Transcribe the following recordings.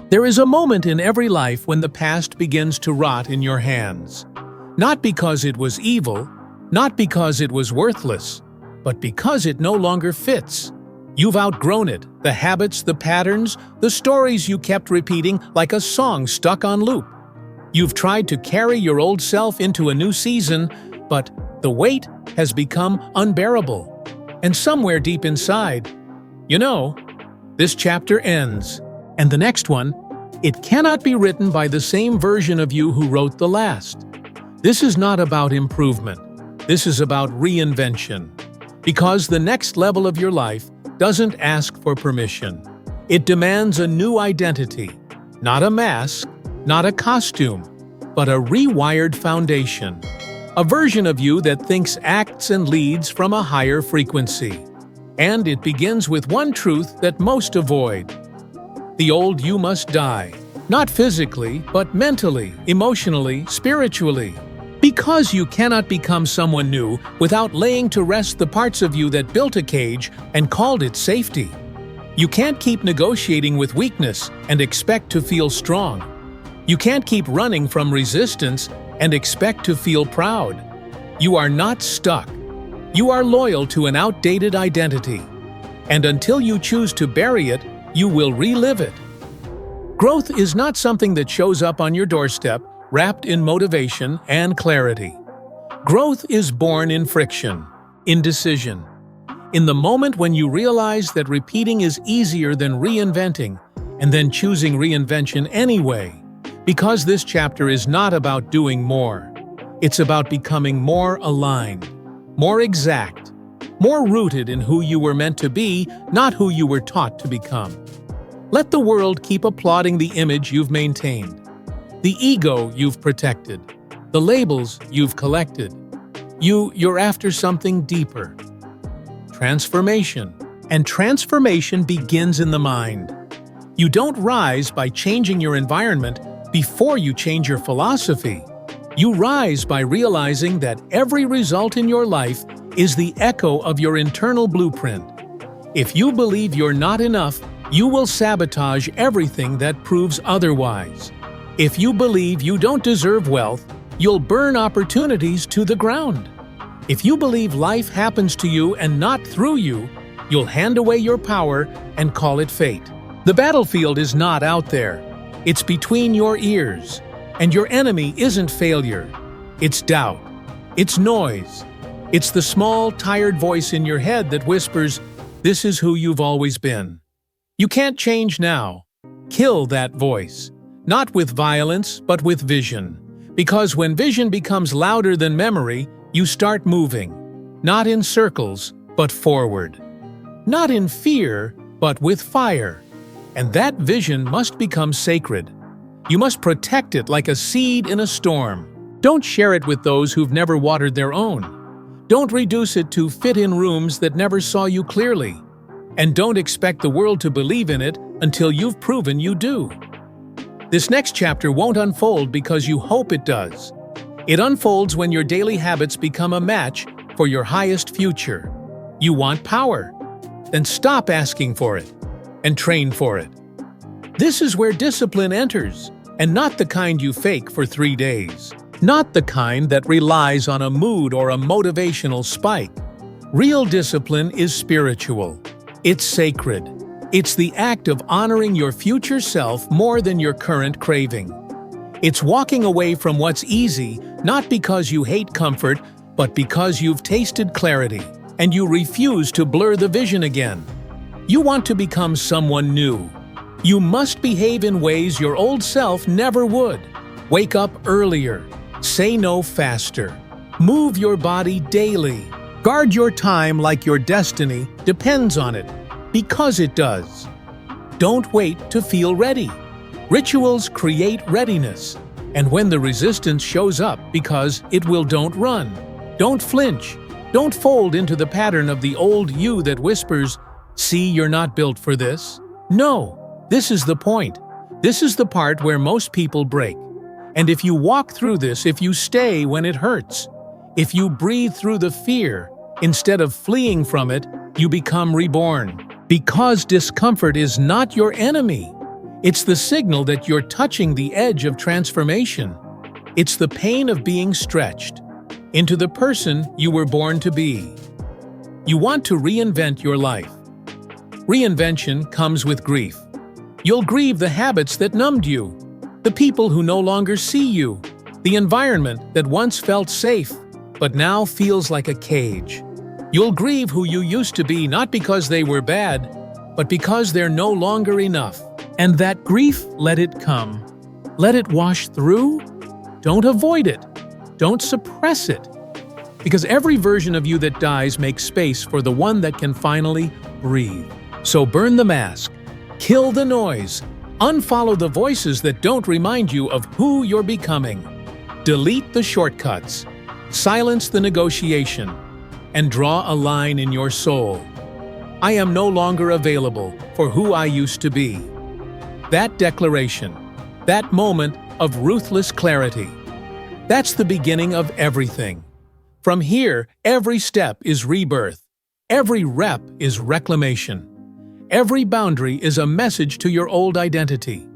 There is a moment in every life when the past begins to rot in your hands. Not because it was evil, not because it was worthless, but because it no longer fits. You've outgrown it, the habits, the patterns, the stories you kept repeating like a song stuck on loop. You've tried to carry your old self into a new season, but the weight has become unbearable. And somewhere deep inside, this chapter ends. And the next one, it cannot be written by the same version of you who wrote the last. This is not about improvement. This is about reinvention. Because the next level of your life doesn't ask for permission. It demands a new identity, not a mask, not a costume, but a rewired foundation. A version of you that thinks, acts, and leads from a higher frequency. And it begins with one truth that most avoid. The old you must die. Not physically, but mentally, emotionally, spiritually. Because you cannot become someone new without laying to rest the parts of you that built a cage and called it safety. You can't keep negotiating with weakness and expect to feel strong. You can't keep running from resistance and expect to feel proud. You are not stuck. You are loyal to an outdated identity. And until you choose to bury it, you will relive it. Growth is not something that shows up on your doorstep, wrapped in motivation and clarity. Growth is born in friction, in decision. In the moment when you realize that repeating is easier than reinventing, and then choosing reinvention anyway. Because this chapter is not about doing more. It's about becoming more aligned, more exact, more rooted in who you were meant to be, not who you were taught to become. Let the world keep applauding the image you've maintained, the ego you've protected, the labels you've collected. You're after something deeper. Transformation. And transformation begins in the mind. You don't rise by changing your environment before you change your philosophy. You rise by realizing that every result in your life is the echo of your internal blueprint. If you believe you're not enough, you will sabotage everything that proves otherwise. If you believe you don't deserve wealth, you'll burn opportunities to the ground. If you believe life happens to you and not through you, you'll hand away your power and call it fate. The battlefield is not out there. It's between your ears. And your enemy isn't failure. It's doubt. It's noise. It's the small, tired voice in your head that whispers, "This is who you've always been." You can't change now. Kill that voice. Not with violence, but with vision. Because when vision becomes louder than memory, you start moving. Not in circles, but forward. Not in fear, but with fire. And that vision must become sacred. You must protect it like a seed in a storm. Don't share it with those who've never watered their own. Don't reduce it to fit in rooms that never saw you clearly. And don't expect the world to believe in it until you've proven you do. This next chapter won't unfold because you hope it does. It unfolds when your daily habits become a match for your highest future. You want power? Then stop asking for it and train for it. This is where discipline enters, and not the kind you fake for 3 days. Not the kind that relies on a mood or a motivational spike. Real discipline is spiritual. It's sacred. It's the act of honoring your future self more than your current craving. It's walking away from what's easy, not because you hate comfort, but because you've tasted clarity, and you refuse to blur the vision again. You want to become someone new. You must behave in ways your old self never would. Wake up earlier. Say no faster. Move your body daily. Guard your time like your destiny depends on it, because it does. Don't wait to feel ready. Rituals create readiness, and when the resistance shows up because it will, don't run. Don't flinch. Don't fold into the pattern of the old you that whispers, "See, you're not built for this." No. This is the point. This is the part where most people break. And if you walk through this, if you stay when it hurts, if you breathe through the fear, instead of fleeing from it, you become reborn. Because discomfort is not your enemy. It's the signal that you're touching the edge of transformation. It's the pain of being stretched into the person you were born to be. You want to reinvent your life. Reinvention comes with grief. You'll grieve the habits that numbed you, the people who no longer see you, the environment that once felt safe but now feels like a cage. You'll grieve who you used to be, not because they were bad, but because they're no longer enough. And that grief, let it come. Let it wash through. Don't avoid it. Don't suppress it. Because every version of you that dies makes space for the one that can finally breathe. So burn the mask. Kill the noise. Unfollow the voices that don't remind you of who you're becoming. Delete the shortcuts. Silence the negotiation. And draw a line in your soul. I am no longer available for who I used to be. That declaration, that moment of ruthless clarity, that's the beginning of everything. From here, every step is rebirth. Every rep is reclamation. Every boundary is a message to your old identity.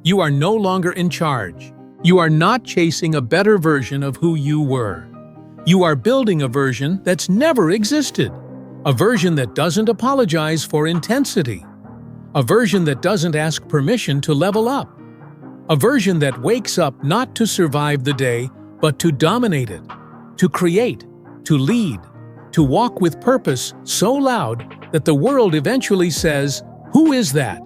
You are no longer in charge. You are not chasing a better version of who you were. You are building a version that's never existed. A version that doesn't apologize for intensity. A version that doesn't ask permission to level up. A version that wakes up not to survive the day, but to dominate it, to create, to lead, to walk with purpose so loud that the world eventually says, "Who is that?"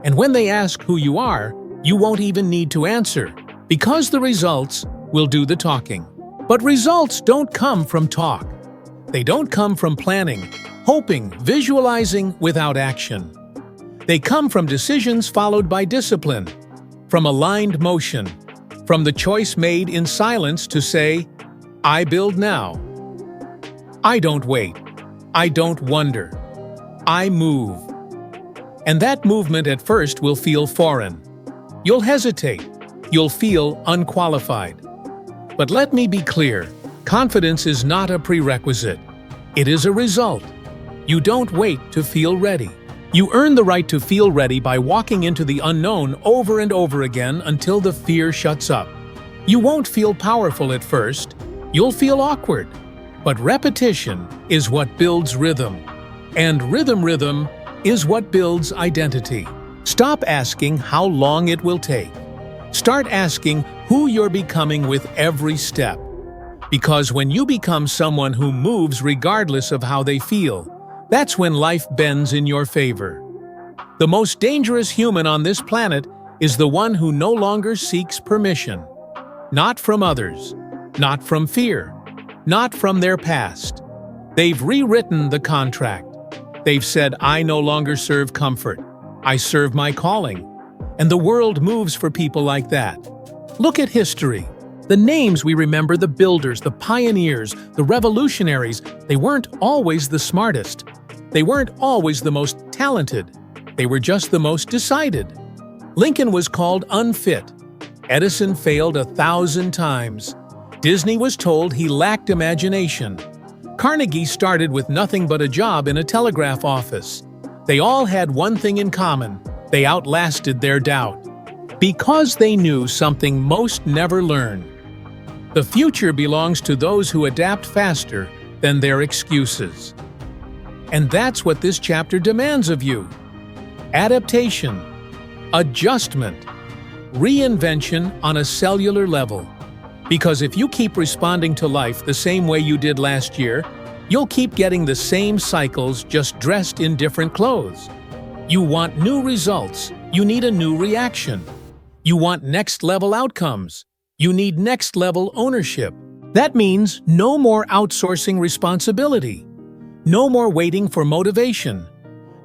And when they ask who you are, you won't even need to answer, because the results will do the talking. But results don't come from talk. They don't come from planning, hoping, visualizing without action. They come from decisions followed by discipline, from aligned motion, from the choice made in silence to say, I build now. I don't wait. I don't wonder. I move. And that movement at first will feel foreign. You'll hesitate. You'll feel unqualified. But let me be clear, confidence is not a prerequisite. It is a result. You don't wait to feel ready. You earn the right to feel ready by walking into the unknown over and over again until the fear shuts up. You won't feel powerful at first. You'll feel awkward. But repetition is what builds rhythm. And rhythm is what builds identity. Stop asking how long it will take. Start asking who you're becoming with every step. Because when you become someone who moves regardless of how they feel, that's when life bends in your favor. The most dangerous human on this planet is the one who no longer seeks permission. Not from others, not from fear, not from their past. They've rewritten the contract. They've said, I no longer serve comfort. I serve my calling. And the world moves for people like that. Look at history. The names we remember, the builders, the pioneers, the revolutionaries, they weren't always the smartest. They weren't always the most talented. They were just the most decided. Lincoln was called unfit. Edison failed 1,000 times. Disney was told he lacked imagination. Carnegie started with nothing but a job in a telegraph office. They all had one thing in common. They outlasted their doubt. Because they knew something most never learn. The future belongs to those who adapt faster than their excuses. And that's what this chapter demands of you. Adaptation, adjustment, reinvention on a cellular level. Because if you keep responding to life the same way you did last year, you'll keep getting the same cycles, just dressed in different clothes. You want new results, you need a new reaction. You want next-level outcomes. You need next-level ownership. That means no more outsourcing responsibility. No more waiting for motivation.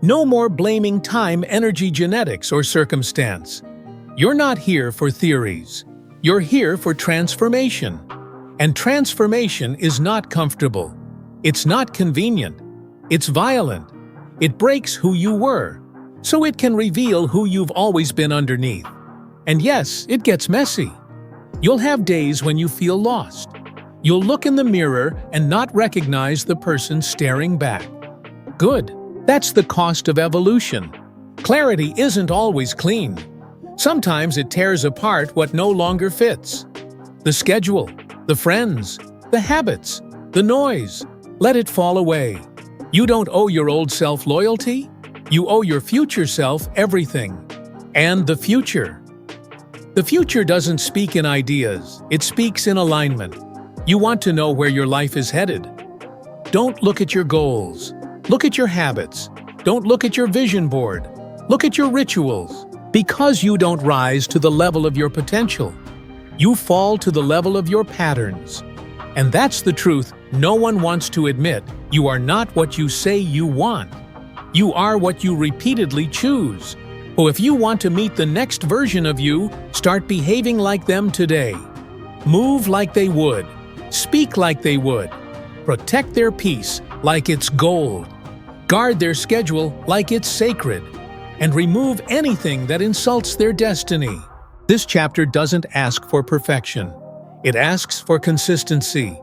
No more blaming time, energy, genetics, or circumstance. You're not here for theories. You're here for transformation. And transformation is not comfortable. It's not convenient. It's violent. It breaks who you were, so it can reveal who you've always been underneath. And yes, it gets messy. You'll have days when you feel lost. You'll look in the mirror and not recognize the person staring back. Good. That's the cost of evolution. Clarity isn't always clean. Sometimes it tears apart what no longer fits. The schedule, the friends, the habits, the noise. Let it fall away. You don't owe your old self loyalty. You owe your future self everything. And the future. The future doesn't speak in ideas, it speaks in alignment. You want to know where your life is headed. Don't look at your goals. Look at your habits. Don't look at your vision board. Look at your rituals. Because you don't rise to the level of your potential, you fall to the level of your patterns. And that's the truth no one wants to admit. You are not what you say you want. You are what you repeatedly choose. So if you want to meet the next version of you, start behaving like them today. Move like they would. Speak like they would. Protect their peace like it's gold. Guard their schedule like it's sacred. And remove anything that insults their destiny. This chapter doesn't ask for perfection. It asks for consistency.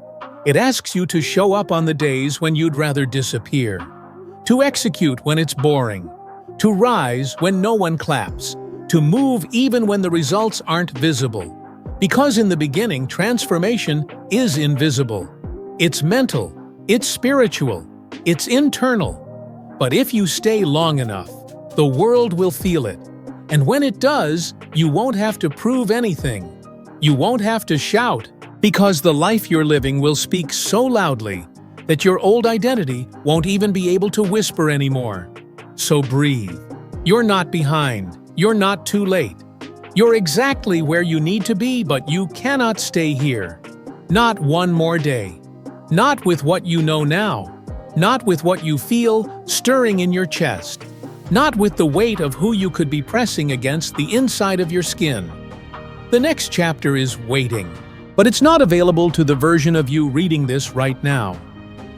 It asks you to show up on the days when you'd rather disappear. To execute when it's boring. To rise when no one claps. To move even when the results aren't visible. Because in the beginning, transformation is invisible. It's mental. It's spiritual. It's internal. But if you stay long enough, the world will feel it. And when it does, you won't have to prove anything. You won't have to shout, because the life you're living will speak so loudly that your old identity won't even be able to whisper anymore. So breathe. You're not behind. You're not too late. You're exactly where you need to be, but you cannot stay here. Not one more day. Not with what you know now. Not with what you feel stirring in your chest. Not with the weight of who you could be pressing against the inside of your skin. The next chapter is waiting, but it's not available to the version of you reading this right now.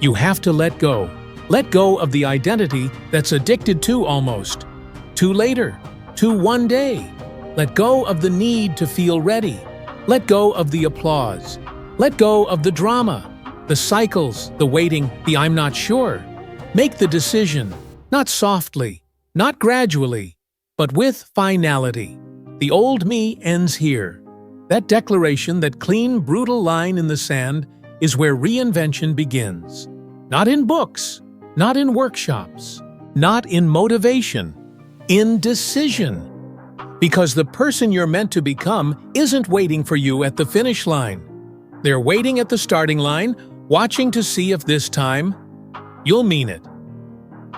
You have to let go. Let go of the identity that's addicted to almost. To later. To one day. Let go of the need to feel ready. Let go of the applause. Let go of the drama, the cycles, the waiting, the I'm not sure. Make the decision, not softly, not gradually, but with finality. The old me ends here. That declaration, that clean, brutal line in the sand, is where reinvention begins. Not in books, not in workshops, not in motivation, in decision. Because the person you're meant to become isn't waiting for you at the finish line. They're waiting at the starting line, watching to see if this time you'll mean it.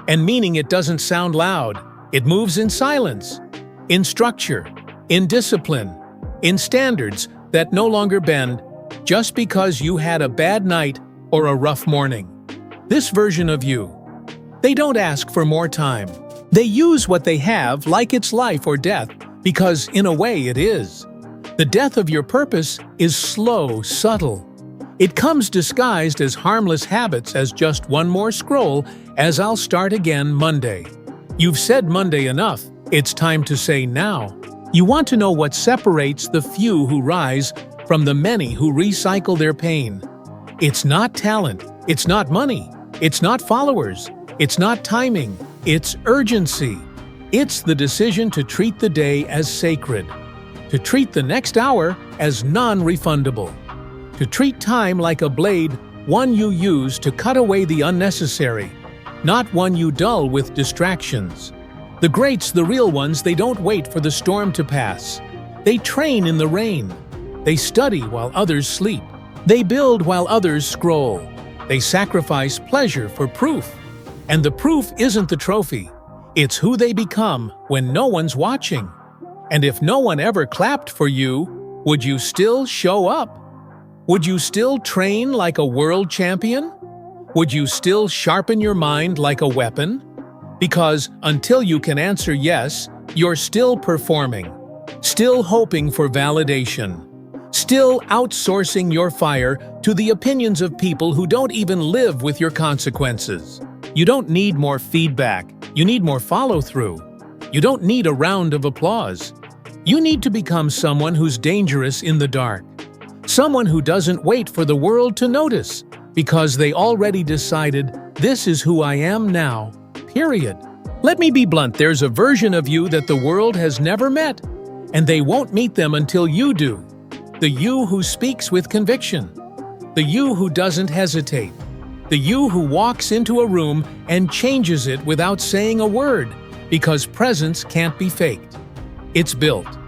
And meaning it doesn't sound loud. It moves in silence, in structure, in discipline, in standards that no longer bend just because you had a bad night or a rough morning. This version of you, they don't ask for more time. They use what they have like it's life or death, because in a way it is. The death of your purpose is slow, subtle. It comes disguised as harmless habits, as just one more scroll, as I'll start again Monday. You've said Monday enough. It's time to say now. You want to know what separates the few who rise from the many who recycle their pain. It's not talent. It's not money. It's not followers. It's not timing. It's urgency. It's the decision to treat the day as sacred. To treat the next hour as non-refundable. To treat time like a blade, one you use to cut away the unnecessary, not one you dull with distractions. The greats, the real ones, they don't wait for the storm to pass. They train in the rain. They study while others sleep. They build while others scroll. They sacrifice pleasure for proof. And the proof isn't the trophy. It's who they become when no one's watching. And if no one ever clapped for you, would you still show up? Would you still train like a world champion? Would you still sharpen your mind like a weapon? Because until you can answer yes, you're still performing, still hoping for validation, still outsourcing your fire to the opinions of people who don't even live with your consequences. You don't need more feedback, you need more follow-through. You don't need a round of applause. You need to become someone who's dangerous in the dark. Someone who doesn't wait for the world to notice, because they already decided, this is who I am now, period. Let me be blunt, there's a version of you that the world has never met, and they won't meet them until you do. The you who speaks with conviction. The you who doesn't hesitate. The you who walks into a room and changes it without saying a word, because presence can't be faked. It's built,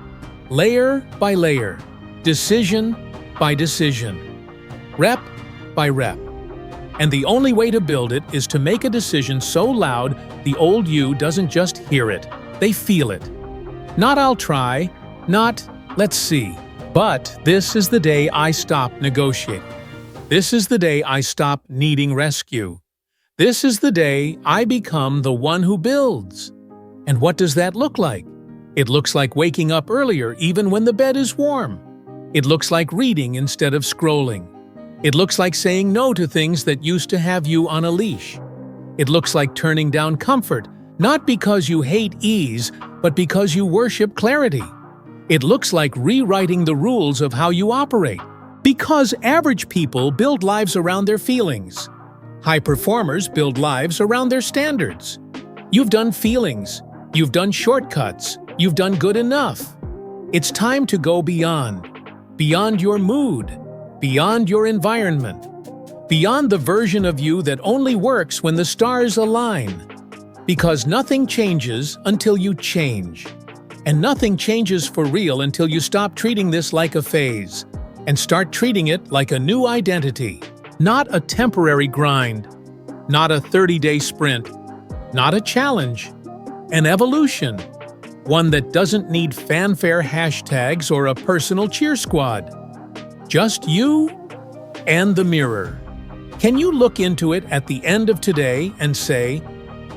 layer by layer, decision by decision, rep by rep. And the only way to build it is to make a decision so loud the old you doesn't just hear it, they feel it. Not "I'll try," not "let's see," but "this is the day I stop negotiating. This is the day I stop needing rescue. This is the day I become the one who builds." And what does that look like? It looks like waking up earlier even when the bed is warm. It looks like reading instead of scrolling. It looks like saying no to things that used to have you on a leash. It looks like turning down comfort, not because you hate ease, but because you worship clarity. It looks like rewriting the rules of how you operate, because average people build lives around their feelings. High performers build lives around their standards. You've done feelings, you've done shortcuts, you've done good enough. It's time to go beyond your mood, beyond your environment, beyond the version of you that only works when the stars align. Because nothing changes until you change. And nothing changes for real until you stop treating this like a phase and start treating it like a new identity. Not a temporary grind, not a 30-day sprint, not a challenge, an evolution. One that doesn't need fanfare hashtags or a personal cheer squad. Just you and the mirror. Can you look into it at the end of today and say,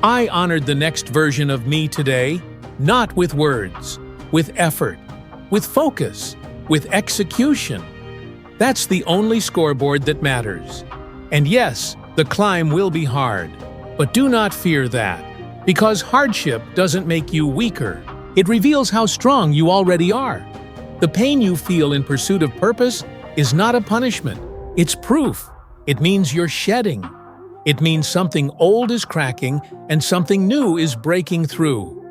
"I honored the next version of me today, not with words, with effort, with focus, with execution"? That's the only scoreboard that matters. And yes, the climb will be hard, but do not fear that, because hardship doesn't make you weaker. It reveals how strong you already are. The pain you feel in pursuit of purpose is not a punishment. It's proof. It means you're shedding. It means something old is cracking and something new is breaking through.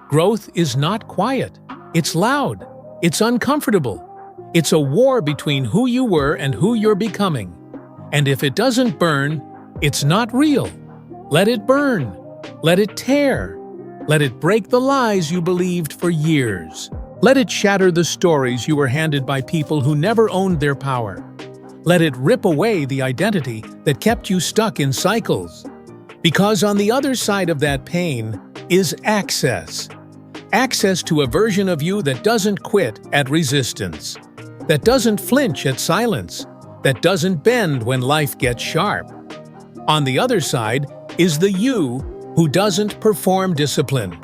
Growth is not quiet. It's loud. It's uncomfortable. It's a war between who you were and who you're becoming. And if it doesn't burn, it's not real. Let it burn. Let it tear. Let it break the lies you believed for years. Let it shatter the stories you were handed by people who never owned their power. Let it rip away the identity that kept you stuck in cycles. Because on the other side of that pain is access. Access to a version of you that doesn't quit at resistance, that doesn't flinch at silence, that doesn't bend when life gets sharp. On the other side is the you who doesn't perform discipline.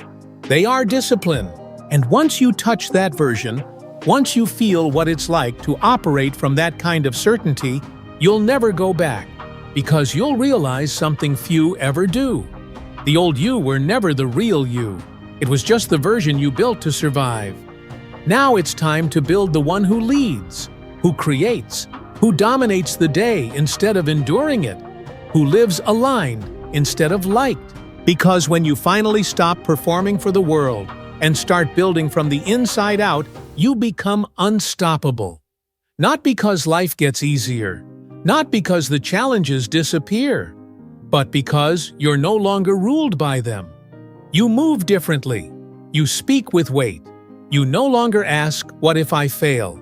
They are discipline. And once you touch that version, once you feel what it's like to operate from that kind of certainty, you'll never go back, because you'll realize something few ever do. The old you were never the real you. It was just the version you built to survive. Now it's time to build the one who leads, who creates, who dominates the day instead of enduring it, who lives aligned instead of liked. Because when you finally stop performing for the world and start building from the inside out, you become unstoppable. Not because life gets easier, not because the challenges disappear, but because you're no longer ruled by them. You move differently. You speak with weight. You no longer ask, "What if I fail?"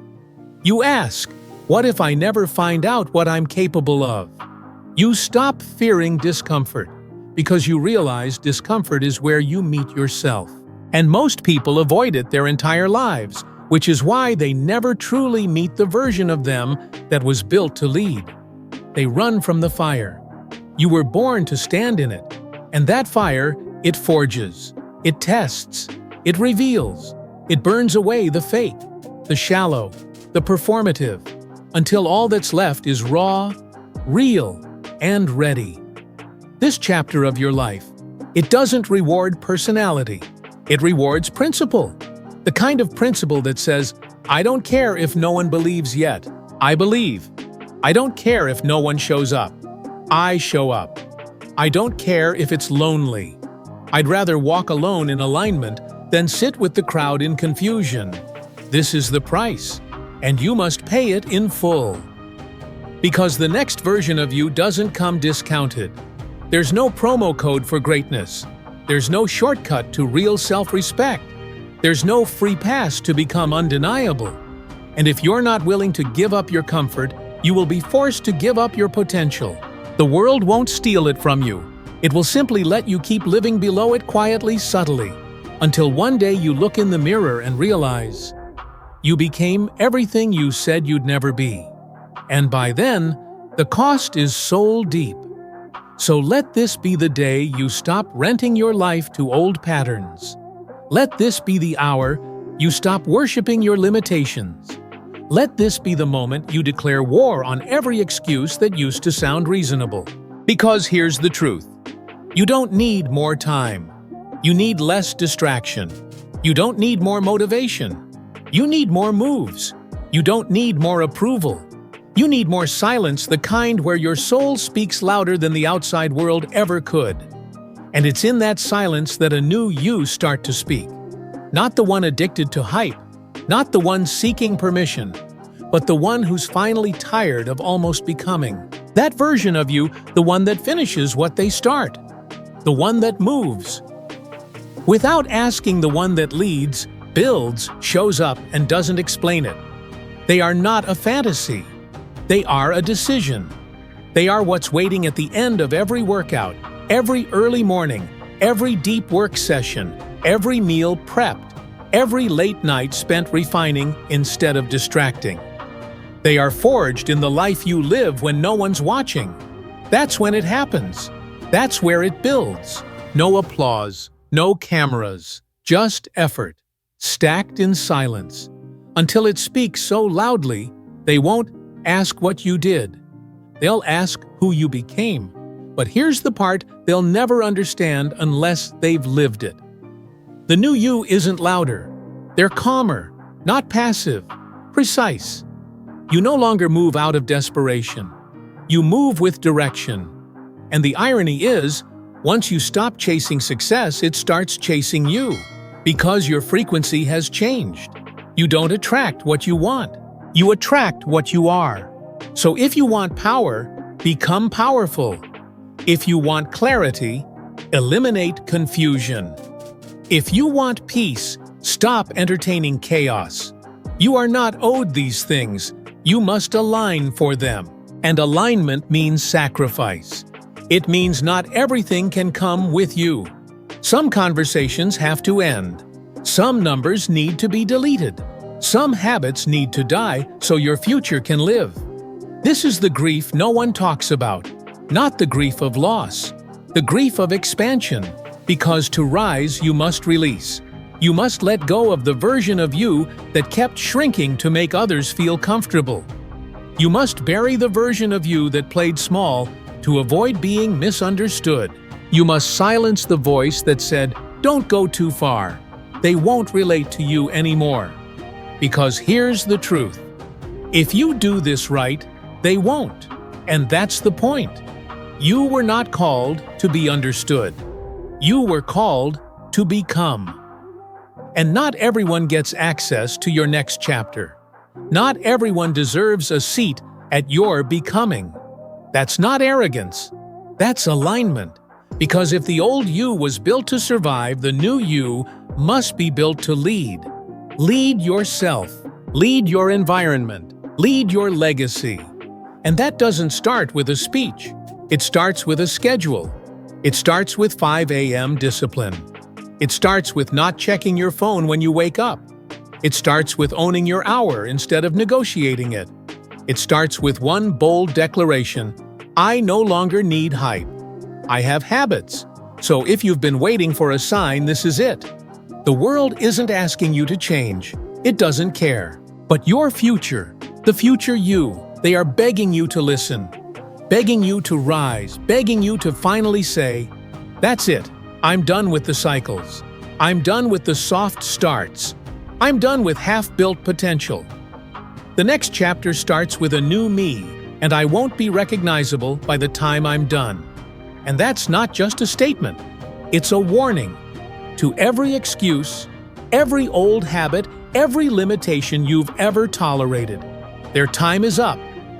You ask, "What if I never find out what I'm capable of?" You stop fearing discomfort, because you realize discomfort is where you meet yourself. And most people avoid it their entire lives, which is why they never truly meet the version of them that was built to lead. They run from the fire. You were born to stand in it, and that fire, it forges, it tests, it reveals, it burns away the fake, the shallow, the performative, until all that's left is raw, real, and ready. This chapter of your life, it doesn't reward personality. It rewards principle. The kind of principle that says, "I don't care if no one believes yet. I believe. I don't care if no one shows up. I show up. I don't care if it's lonely. I'd rather walk alone in alignment than sit with the crowd in confusion. This is the price, and you must pay it in full. Because the next version of you doesn't come discounted. There's no promo code for greatness. There's no shortcut to real self-respect. There's no free pass to become undeniable. And if you're not willing to give up your comfort, you will be forced to give up your potential. The world won't steal it from you. It will simply let you keep living below it quietly, subtly, until one day you look in the mirror and realize you became everything you said you'd never be. And by then, the cost is soul deep. So let this be the day you stop renting your life to old patterns. Let this be the hour you stop worshiping your limitations. Let this be the moment you declare war on every excuse that used to sound reasonable. Because here's the truth. You don't need more time. You need less distraction. You don't need more motivation. You need more moves. You don't need more approval. You need more silence, the kind where your soul speaks louder than the outside world ever could. And it's in that silence that a new you start to speak. Not the one addicted to hype, not the one seeking permission, but the one who's finally tired of almost becoming. That version of you, the one that finishes what they start, the one that moves. Without asking, the one that leads, builds, shows up, and doesn't explain it. They are not a fantasy. They are a decision. They are what's waiting at the end of every workout, every early morning, every deep work session, every meal prepped, every late night spent refining instead of distracting. They are forged in the life you live when no one's watching. That's when it happens. That's where it builds. No applause, no cameras, just effort, stacked in silence, until it speaks so loudly they won't ask what you did. They'll ask who you became. But here's the part they'll never understand unless they've lived it. The new you isn't louder. They're calmer, not passive, precise. You no longer move out of desperation. You move with direction. And the irony is, once you stop chasing success, it starts chasing you. Because your frequency has changed. You don't attract what you want. You attract what you are. So if you want power, become powerful. If you want clarity, eliminate confusion. If you want peace, stop entertaining chaos. You are not owed these things. You must align for them. And alignment means sacrifice. It means not everything can come with you. Some conversations have to end. Some numbers need to be deleted. Some habits need to die so your future can live. This is the grief no one talks about, not the grief of loss, the grief of expansion. Because to rise, you must release. You must let go of the version of you that kept shrinking to make others feel comfortable. You must bury the version of you that played small to avoid being misunderstood. You must silence the voice that said, "Don't go too far. They won't relate to you anymore." Because here's the truth. If you do this right, they won't. And that's the point. You were not called to be understood. You were called to become. And not everyone gets access to your next chapter. Not everyone deserves a seat at your becoming. That's not arrogance. That's alignment. Because if the old you was built to survive, the new you must be built to lead. Lead yourself. Lead your environment. Lead your legacy. And that doesn't start with a speech. It starts with a schedule. It starts with 5 a.m. discipline. It starts with not checking your phone when you wake up. It starts with owning your hour instead of negotiating it. It starts with one bold declaration: I no longer need hype. I have habits. So if you've been waiting for a sign, this is it. The world isn't asking you to change. It doesn't care. But your future, the future you, they are begging you to listen. Begging you to rise. Begging you to finally say, "That's it. I'm done with the cycles. I'm done with the soft starts. I'm done with half-built potential. The next chapter starts with a new me, and I won't be recognizable by the time I'm done." And that's not just a statement. It's a warning to every excuse, every old habit, every limitation you've ever tolerated. Their time is up.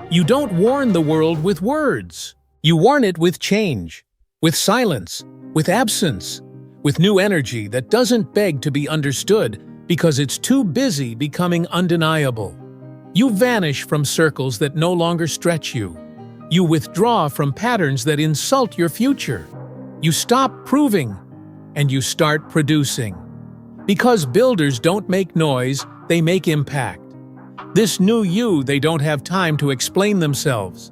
You don't warn the world with words. You warn it with change, with silence, with absence, with new energy that doesn't beg to be understood because it's too busy becoming undeniable. You vanish from circles that no longer stretch you. You withdraw from patterns that insult your future. You stop proving, and you start producing. Because builders don't make noise, they make impact. This new you, they don't have time to explain themselves.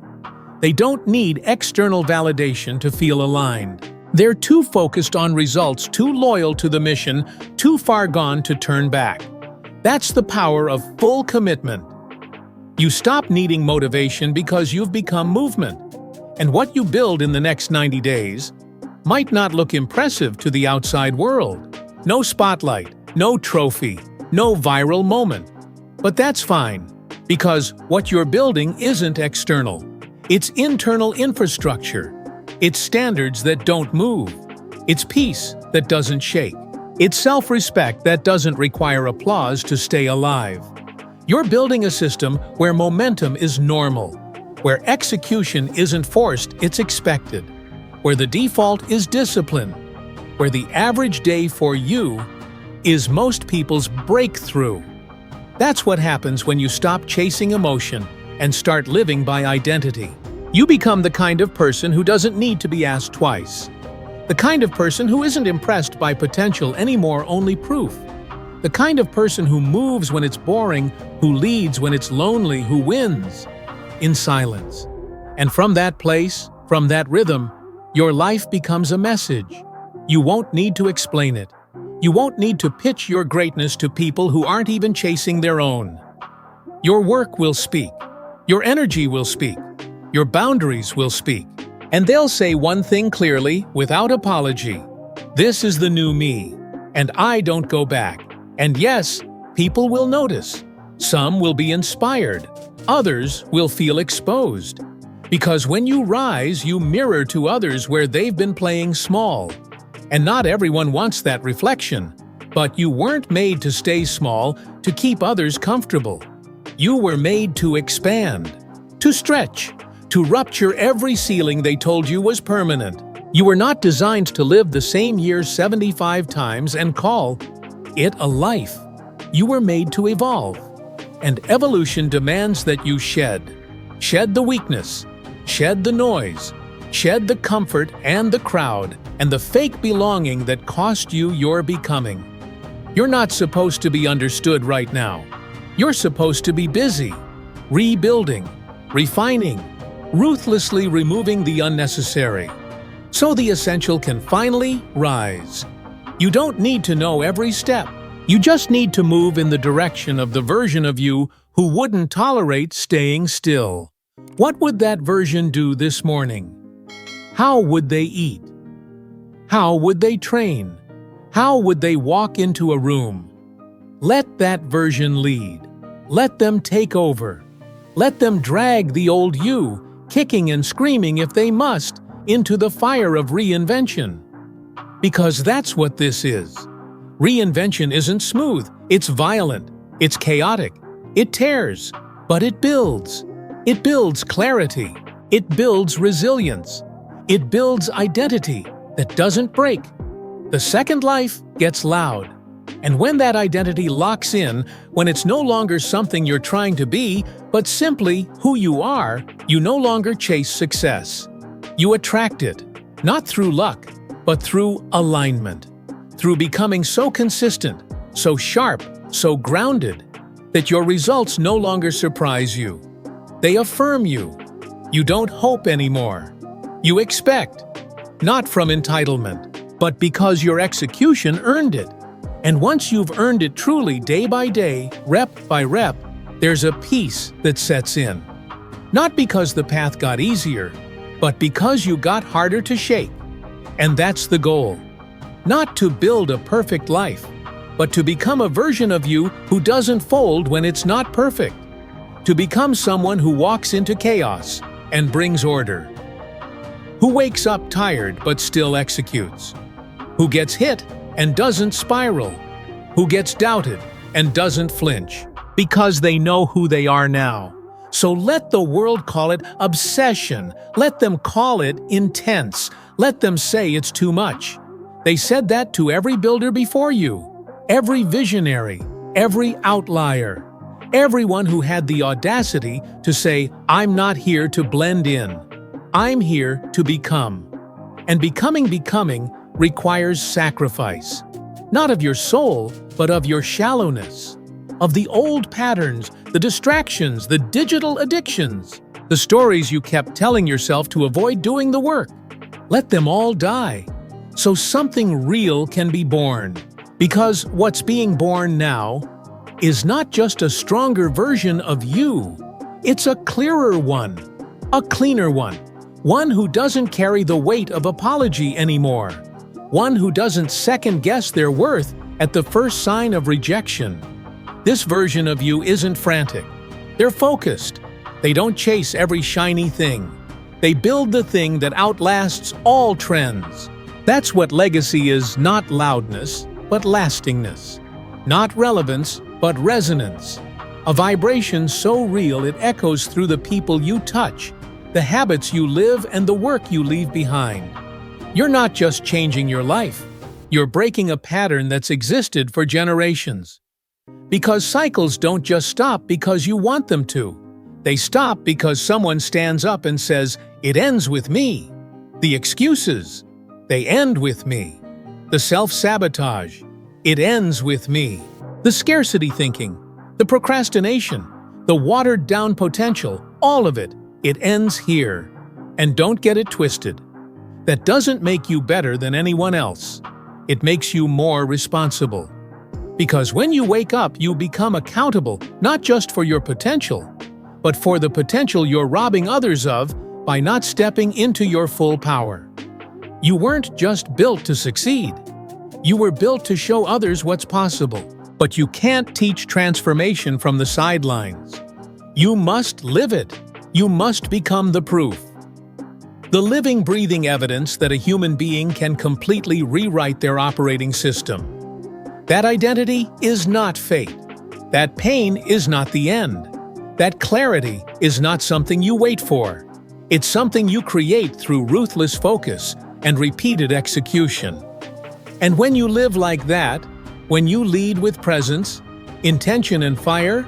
They don't need external validation to feel aligned. They're too focused on results, too loyal to the mission, too far gone to turn back. That's the power of full commitment. You stop needing motivation because you've become movement. And what you build in the next 90 days might not look impressive to the outside world. No spotlight, no trophy, no viral moment. But that's fine, because what you're building isn't external. It's internal infrastructure. It's standards that don't move. It's peace that doesn't shake. It's self-respect that doesn't require applause to stay alive. You're building a system where momentum is normal, where execution isn't forced, it's expected, where the default is discipline, where the average day for you is most people's breakthrough. That's what happens when you stop chasing emotion and start living by identity. You become the kind of person who doesn't need to be asked twice. The kind of person who isn't impressed by potential anymore, only proof. The kind of person who moves when it's boring, who leads when it's lonely, who wins in silence. And from that place, from that rhythm, your life becomes a message. You won't need to explain it. You won't need to pitch your greatness to people who aren't even chasing their own. Your work will speak. Your energy will speak. Your boundaries will speak. And they'll say one thing clearly, without apology. This is the new me, and I don't go back. And yes, people will notice. Some will be inspired. Others will feel exposed. Because when you rise, you mirror to others where they've been playing small. And not everyone wants that reflection. But you weren't made to stay small, to keep others comfortable. You were made to expand, to stretch, to rupture every ceiling they told you was permanent. You were not designed to live the same year 75 times and call it a life. You were made to evolve. And evolution demands that you shed. Shed the weakness. Shed the noise. Shed the comfort and the crowd and the fake belonging that cost you your becoming. You're not supposed to be understood right now. You're supposed to be busy, rebuilding, refining, ruthlessly removing the unnecessary, so the essential can finally rise. You don't need to know every step. You just need to move in the direction of the version of you who wouldn't tolerate staying still. What would that version do this morning? How would they eat? How would they train? How would they walk into a room? Let that version lead. Let them take over. Let them drag the old you, kicking and screaming if they must, into the fire of reinvention. Because that's what this is. Reinvention isn't smooth, it's violent, it's chaotic, it tears, but it builds. It builds clarity, it builds resilience, it builds identity that doesn't break. The second life gets loud. And when that identity locks in, when it's no longer something you're trying to be, but simply who you are, you no longer chase success. You attract it, not through luck, but through alignment. Through becoming so consistent, so sharp, so grounded, that your results no longer surprise you. They affirm you. You don't hope anymore. You expect, not from entitlement, but because your execution earned it. And once you've earned it truly day by day, rep by rep, there's a peace that sets in. Not because the path got easier, but because you got harder to shake. And that's the goal. Not to build a perfect life, but to become a version of you who doesn't fold when it's not perfect. To become someone who walks into chaos and brings order. Who wakes up tired but still executes. who gets hit and doesn't spiral, who gets doubted and doesn't flinch, because they know who they are now. So let the world call it obsession, let them call it intense, let them say it's too much. They said that to every builder before you, every visionary, every outlier, everyone who had the audacity to say, "I'm not here to blend in. I'm here to become." And becoming requires sacrifice, not of your soul, but of your shallowness, of the old patterns, the distractions, the digital addictions, the stories you kept telling yourself to avoid doing the work. Let them all die, so something real can be born. Because what's being born now is not just a stronger version of you, it's a clearer one, a cleaner one who doesn't carry the weight of apology anymore, one who doesn't second-guess their worth at the first sign of rejection. This version of you isn't frantic. They're focused. They don't chase every shiny thing. They build the thing that outlasts all trends. That's what legacy is, not loudness, but lastingness. Not relevance, but resonance. A vibration so real it echoes through the people you touch, the habits you live, and the work you leave behind. You're not just changing your life. You're breaking a pattern that's existed for generations. Because cycles don't just stop because you want them to. They stop because someone stands up and says, "It ends with me." The excuses, they end with me. The self-sabotage, it ends with me. The scarcity thinking, the procrastination, the watered-down potential, all of it, it ends here. And don't get it twisted. That doesn't make you better than anyone else. It makes you more responsible. Because when you wake up, you become accountable not just for your potential, but for the potential you're robbing others of by not stepping into your full power. You weren't just built to succeed. You were built to show others what's possible. But you can't teach transformation from the sidelines. You must live it. You must become the proof. The living, breathing evidence that a human being can completely rewrite their operating system. That identity is not fate. That pain is not the end. That clarity is not something you wait for. It's something you create through ruthless focus and repeated execution. And when you live like that, when you lead with presence, intention, and fire,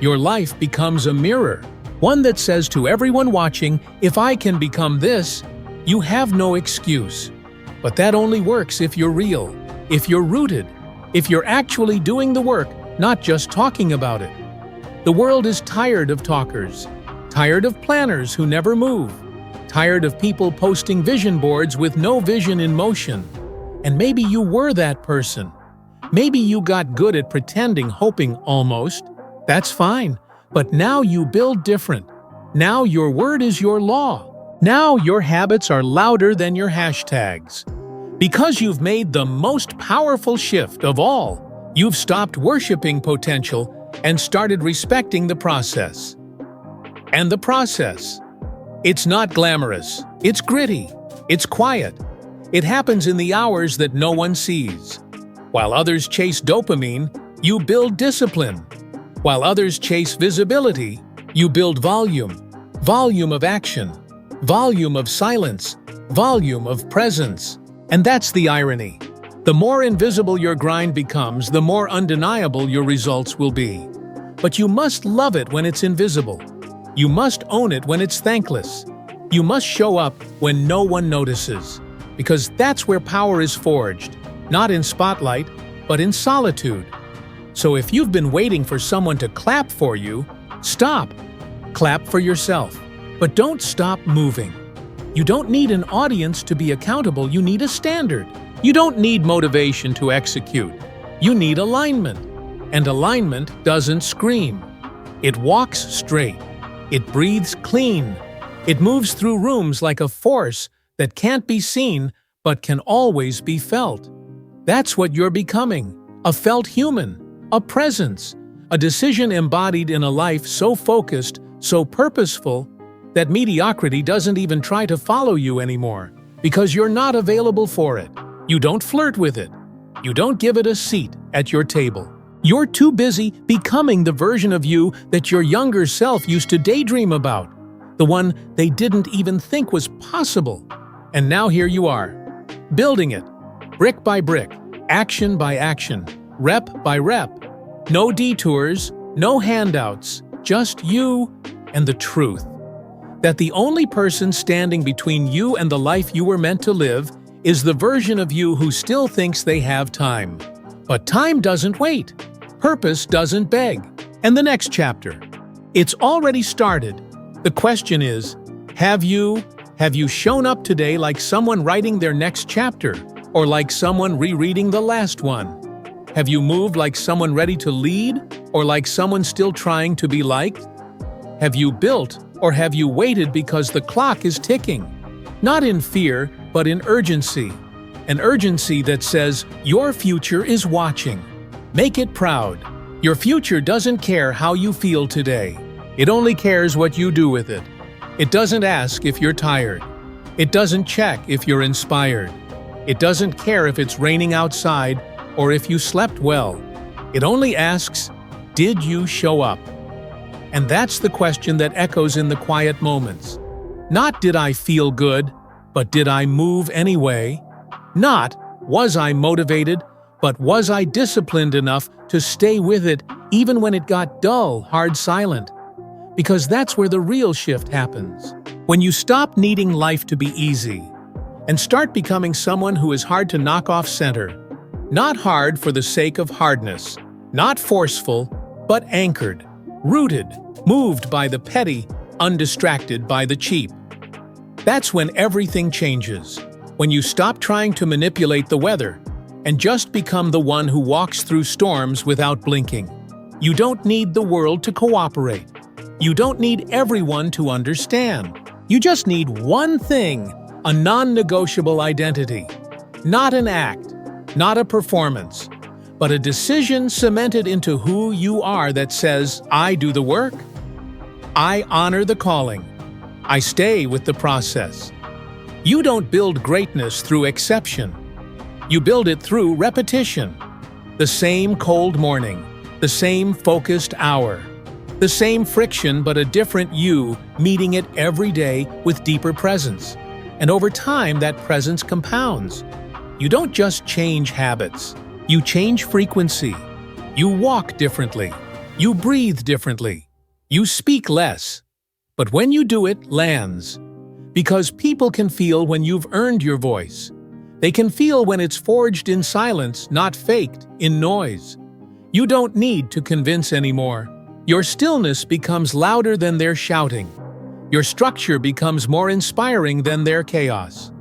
your life becomes a mirror, one that says to everyone watching, "If I can become this, you have no excuse." But that only works if you're real, if you're rooted, if you're actually doing the work, not just talking about it. The world is tired of talkers, tired of planners who never move, tired of people posting vision boards with no vision in motion. And maybe you were that person. Maybe you got good at pretending, hoping, almost. That's fine. But now you build different. Now your word is your law. Now your habits are louder than your hashtags. Because you've made the most powerful shift of all. You've stopped worshiping potential and started respecting the process. And the process, it's not glamorous. It's gritty. It's quiet. It happens in the hours that no one sees. While others chase dopamine, you build discipline. While others chase visibility, you build volume. Volume of action. Volume of silence. Volume of presence. And that's the irony. The more invisible your grind becomes, the more undeniable your results will be. But you must love it when it's invisible. You must own it when it's thankless. You must show up when no one notices. Because that's where power is forged. Not in spotlight, but in solitude. So if you've been waiting for someone to clap for you, stop. Clap for yourself. But don't stop moving. You don't need an audience to be accountable, you need a standard. You don't need motivation to execute. You need alignment. And alignment doesn't scream. It walks straight. It breathes clean. It moves through rooms like a force that can't be seen but can always be felt. That's what you're becoming, a felt human, a presence, a decision embodied in a life so focused, so purposeful, that mediocrity doesn't even try to follow you anymore, because you're not available for it. You don't flirt with it. You don't give it a seat at your table. You're too busy becoming the version of you that your younger self used to daydream about, the one they didn't even think was possible. And now here you are, building it, brick by brick, action by action, rep by rep. No detours, no handouts, just you and the truth. That the only person standing between you and the life you were meant to live is the version of you who still thinks they have time. But time doesn't wait. Purpose doesn't beg. And the next chapter. It's already started. The question is, have you shown up today like someone writing their next chapter, or like someone rereading the last one? Have you moved like someone ready to lead, or like someone still trying to be liked? Have you built, or have you waited because the clock is ticking? Not in fear, but in urgency. An urgency that says, your future is watching. Make it proud. Your future doesn't care how you feel today. It only cares what you do with it. It doesn't ask if you're tired. It doesn't check if you're inspired. It doesn't care if it's raining outside or if you slept well. It only asks, did you show up? And that's the question that echoes in the quiet moments. Not did I feel good, but did I move anyway? Not was I motivated, but was I disciplined enough to stay with it even when it got dull, hard, silent? Because that's where the real shift happens. When you stop needing life to be easy and start becoming someone who is hard to knock off center. Not hard for the sake of hardness, not forceful, but anchored, rooted, moved by the petty, undistracted by the cheap. That's when everything changes. When you stop trying to manipulate the weather and just become the one who walks through storms without blinking. You don't need the world to cooperate. You don't need everyone to understand. You just need one thing, a non-negotiable identity. Not an act, not a performance, but a decision cemented into who you are that says, I do the work. I honor the calling. I stay with the process. You don't build greatness through exception. You build it through repetition. The same cold morning, the same focused hour, the same friction but a different you meeting it every day with deeper presence. And over time, that presence compounds. You don't just change habits. You change frequency. You walk differently. You breathe differently. You speak less. But when you do it, lands. Because people can feel when you've earned your voice. They can feel when it's forged in silence, not faked in noise. You don't need to convince anymore. Your stillness becomes louder than their shouting. Your structure becomes more inspiring than their chaos.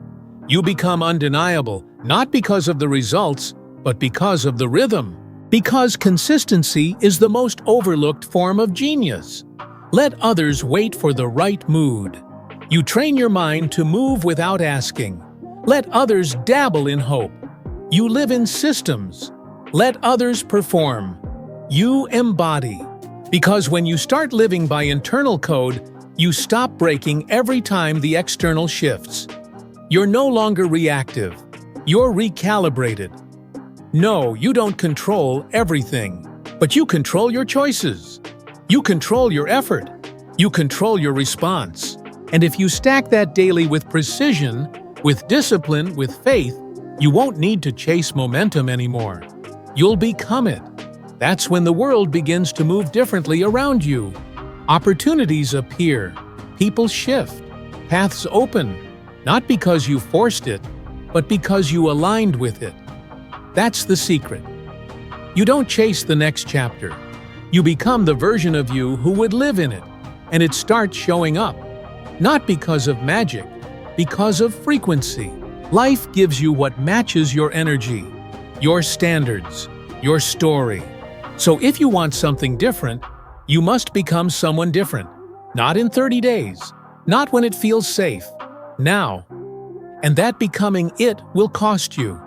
You become undeniable, not because of the results, but because of the rhythm. Because consistency is the most overlooked form of genius. Let others wait for the right mood. You train your mind to move without asking. Let others dabble in hope. You live in systems. Let others perform. You embody. Because when you start living by internal code, you stop breaking every time the external shifts. You're no longer reactive. You're recalibrated. No, you don't control everything, but you control your choices. You control your effort. You control your response. And if you stack that daily with precision, with discipline, with faith, you won't need to chase momentum anymore. You'll become it. That's when the world begins to move differently around you. Opportunities appear. People shift. Paths open. Not because you forced it, but because you aligned with it. That's the secret. You don't chase the next chapter. You become the version of you who would live in it, and it starts showing up. Not because of magic, because of frequency. Life gives you what matches your energy, your standards, your story. So if you want something different, you must become someone different. Not in 30 days, not when it feels safe. Now. And that becoming it will cost you.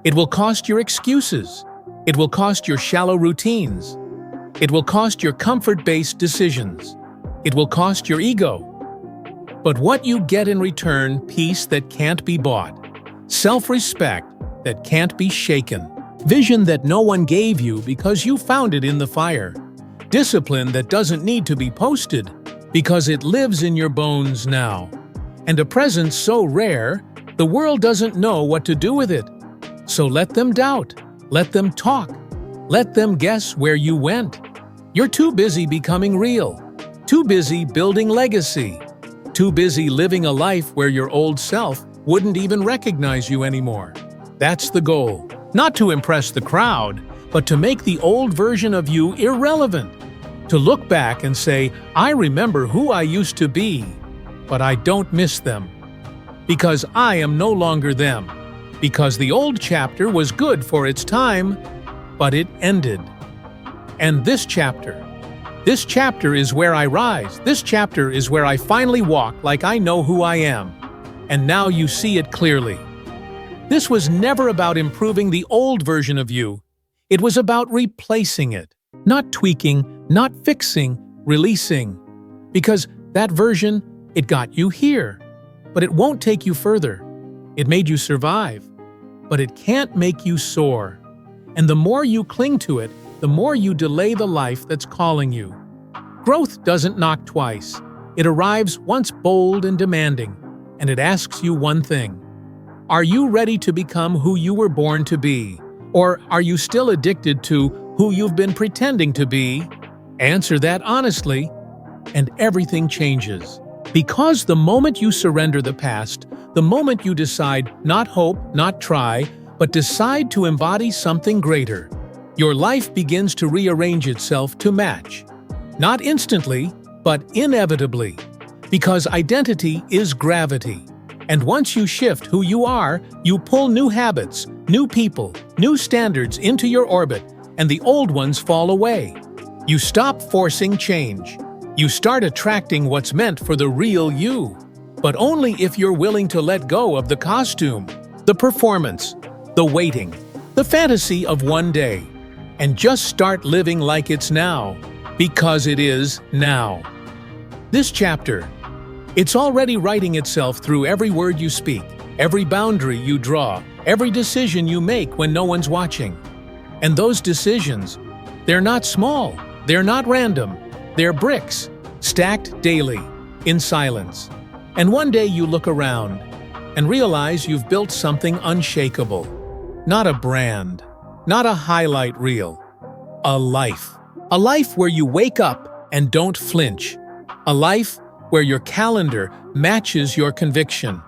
It will cost your excuses. It will cost your shallow routines. It will cost your comfort-based decisions. It will cost your ego. But what you get in return, peace that can't be bought, self-respect, that can't be shaken. Vision that no one gave you because you found it in the fire. Discipline that doesn't need to be posted because it lives in your bones now. And a presence so rare, the world doesn't know what to do with it. So let them doubt, let them talk, let them guess where you went. You're too busy becoming real, too busy building legacy, too busy living a life where your old self wouldn't even recognize you anymore. That's the goal. Not to impress the crowd, but to make the old version of you irrelevant. To look back and say, I remember who I used to be, but I don't miss them. Because I am no longer them. Because the old chapter was good for its time, but it ended. And this chapter is where I rise. This chapter is where I finally walk like I know who I am. And now you see it clearly. This was never about improving the old version of you. It was about replacing it. Not tweaking, not fixing, releasing. Because that version, it got you here. But it won't take you further. It made you survive. But it can't make you soar. And the more you cling to it, the more you delay the life that's calling you. Growth doesn't knock twice. It arrives once bold and demanding. And it asks you one thing. Are you ready to become who you were born to be? Or are you still addicted to who you've been pretending to be? Answer that honestly, and everything changes. Because the moment you surrender the past, the moment you decide not hope, not try, but decide to embody something greater, your life begins to rearrange itself to match. Not instantly, but inevitably. Because identity is gravity. And once you shift who you are, you pull new habits, new people, new standards into your orbit, and the old ones fall away. You stop forcing change. You start attracting what's meant for the real you. But only if you're willing to let go of the costume, the performance, the waiting, the fantasy of one day, and just start living like it's now, because it is now. This chapter, it's already writing itself through every word you speak, every boundary you draw, every decision you make when no one's watching. And those decisions, they're not small, they're not random, they're bricks, stacked daily, in silence. And one day you look around and realize you've built something unshakable. Not a brand, not a highlight reel, a life. A life where you wake up and don't flinch. A life where your calendar matches your conviction.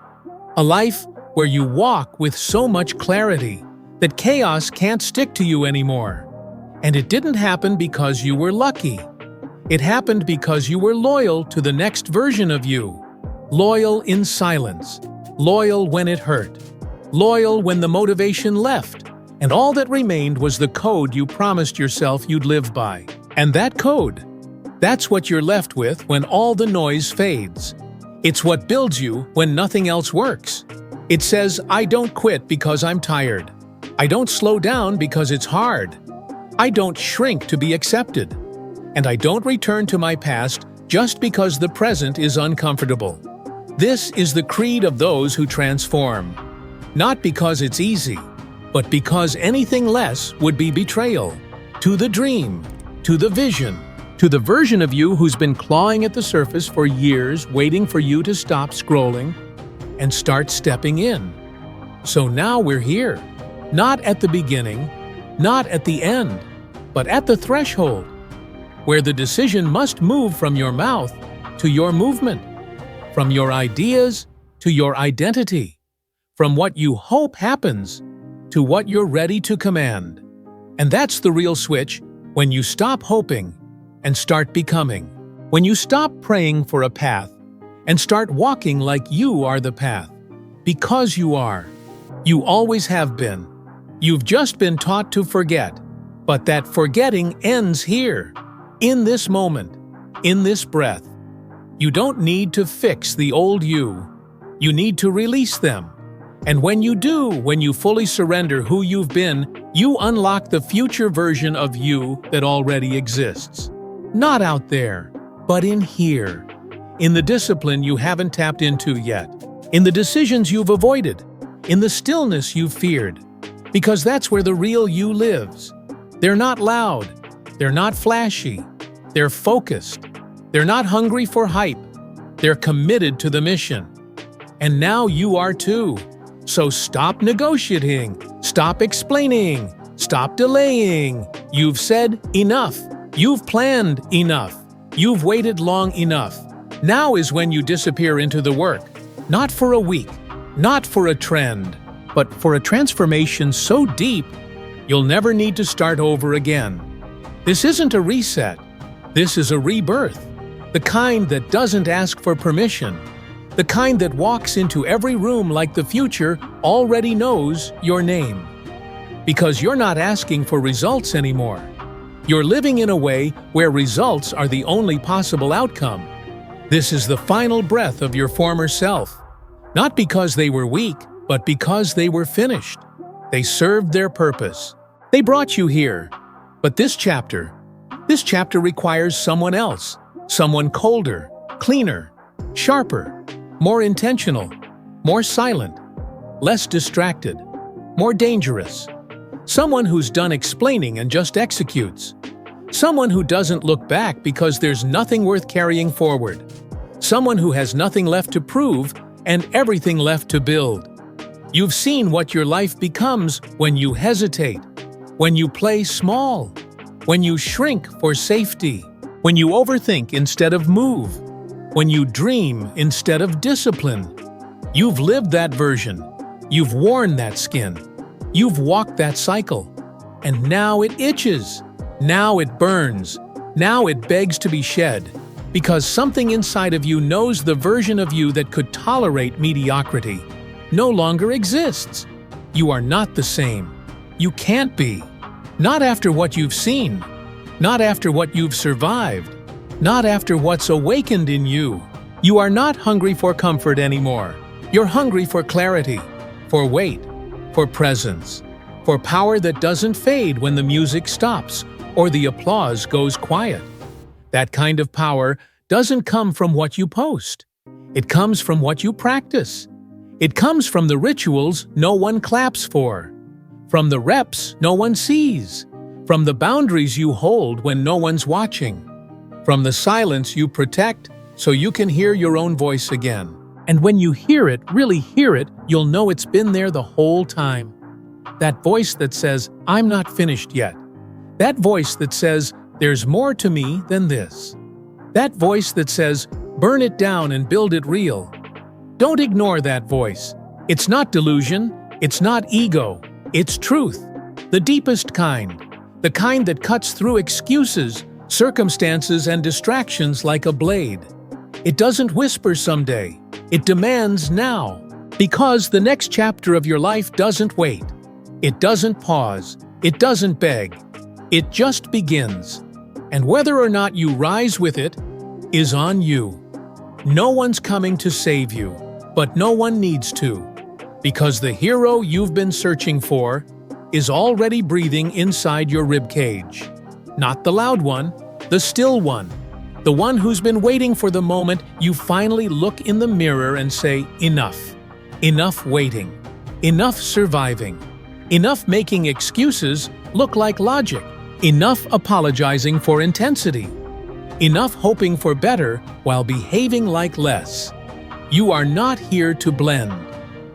A life where you walk with so much clarity that chaos can't stick to you anymore. And it didn't happen because you were lucky. It happened because you were loyal to the next version of you. Loyal in silence. Loyal when it hurt. Loyal when the motivation left. And all that remained was the code you promised yourself you'd live by. And that code, that's what you're left with when all the noise fades. It's what builds you when nothing else works. It says, I don't quit because I'm tired. I don't slow down because it's hard. I don't shrink to be accepted. And I don't return to my past just because the present is uncomfortable. This is the creed of those who transform. Not because it's easy, but because anything less would be betrayal. To the dream, to the vision, to the version of you who's been clawing at the surface for years, waiting for you to stop scrolling and start stepping in. So now we're here. Not at the beginning, not at the end, but at the threshold, where the decision must move from your mouth to your movement, from your ideas to your identity, from what you hope happens to what you're ready to command. And that's the real switch when you stop hoping and start becoming. When you stop praying for a path and start walking like you are the path, because you are. You always have been. You've just been taught to forget, but that forgetting ends here, in this moment, in this breath. You don't need to fix the old you. You need to release them. And when you do, when you fully surrender who you've been, you unlock the future version of you that already exists. Not out there, but in here. In the discipline you haven't tapped into yet. In the decisions you've avoided. In the stillness you've feared. because that's where the real you lives. They're not loud. They're not flashy. They're focused. They're not hungry for hype. They're committed to the mission. And now you are too. So stop negotiating. Stop explaining. Stop delaying. You've said enough. You've planned enough. You've waited long enough. Now is when you disappear into the work. Not for a week, not for a trend, but for a transformation so deep, you'll never need to start over again. This isn't a reset. This is a rebirth. The kind that doesn't ask for permission. The kind that walks into every room like the future already knows your name. Because you're not asking for results anymore. You're living in a way where results are the only possible outcome. This is the final breath of your former self. Not because they were weak, but because they were finished. They served their purpose. They brought you here. But this chapter requires someone else. Someone colder, cleaner, sharper, more intentional, more silent, less distracted, more dangerous. Someone who's done explaining and just executes. Someone who doesn't look back because there's nothing worth carrying forward. Someone who has nothing left to prove and everything left to build. You've seen what your life becomes when you hesitate, when you play small, when you shrink for safety, when you overthink instead of move, when you dream instead of discipline. You've lived that version. You've worn that skin. You've walked that cycle. And now it itches. Now it burns. Now it begs to be shed. Because something inside of you knows the version of you that could tolerate mediocrity no longer exists. You are not the same. You can't be. Not after what you've seen. Not after what you've survived. Not after what's awakened in you. You are not hungry for comfort anymore. You're hungry for clarity, for weight, for presence, for power that doesn't fade when the music stops or the applause goes quiet. That kind of power doesn't come from what you post. It comes from what you practice. It comes from the rituals no one claps for, from the reps no one sees, from the boundaries you hold when no one's watching, from the silence you protect so you can hear your own voice again. And when you hear it, really hear it, you'll know it's been there the whole time. That voice that says, "I'm not finished yet." That voice that says, "There's more to me than this." That voice that says, "Burn it down and build it real." Don't ignore that voice. It's not delusion. It's not ego. It's truth. The deepest kind. The kind that cuts through excuses, circumstances, and distractions like a blade. It doesn't whisper someday. It demands now. Because the next chapter of your life doesn't wait. It doesn't pause. It doesn't beg. It just begins. And whether or not you rise with it is on you. No one's coming to save you, but no one needs to. Because the hero you've been searching for is already breathing inside your ribcage. Not the loud one, the still one. The one who's been waiting for the moment you finally look in the mirror and say, "Enough. Enough waiting. Enough surviving. Enough making excuses look like logic. Enough apologizing for intensity. Enough hoping for better while behaving like less." You are not here to blend.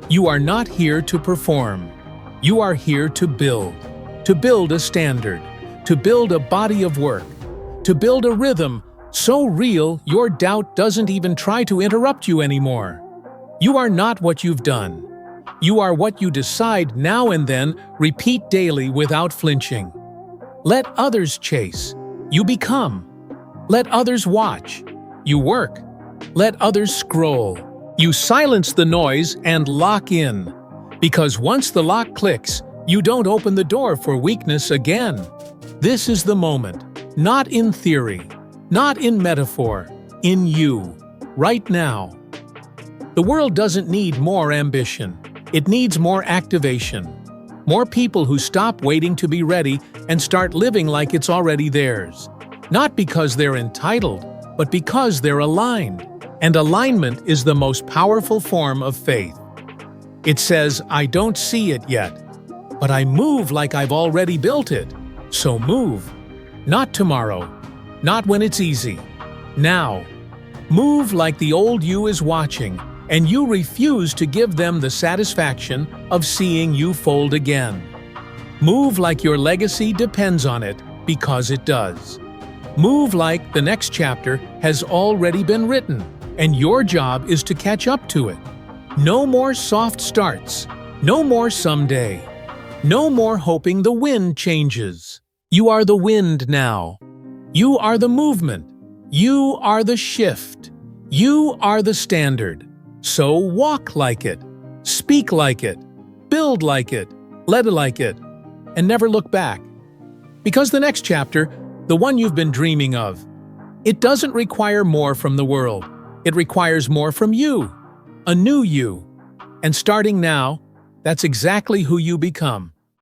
You are not here to perform. You are here to build a standard, to build a body of work, to build a rhythm so real your doubt doesn't even try to interrupt you anymore. You are not what you've done. You are what you decide now and then repeat daily without flinching. Let others chase. You become. Let others watch. You work. Let others scroll. You silence the noise and lock in. Because once the lock clicks, you don't open the door for weakness again. This is the moment. Not in theory. Not in metaphor. In you. Right now. The world doesn't need more ambition. It needs more activation. More people who stop waiting to be ready and start living like it's already theirs. Not because they're entitled, but because they're aligned. And alignment is the most powerful form of faith. It says, "I don't see it yet, but I move like I've already built it. So move. Not tomorrow. Not when it's easy. Now. Move like the old you is watching, and you refuse to give them the satisfaction of seeing you fold again. Move like your legacy depends on it, because it does. Move like the next chapter has already been written, and your job is to catch up to it. No more soft starts. No more someday. No more hoping the wind changes. You are the wind now. You are the movement. You are the shift. You are the standard. So walk like it. Speak like it. Build like it. Let like it. And never look back. Because the next chapter, the one you've been dreaming of, it doesn't require more from the world. It requires more from you. A new you. And starting now, that's exactly who you become.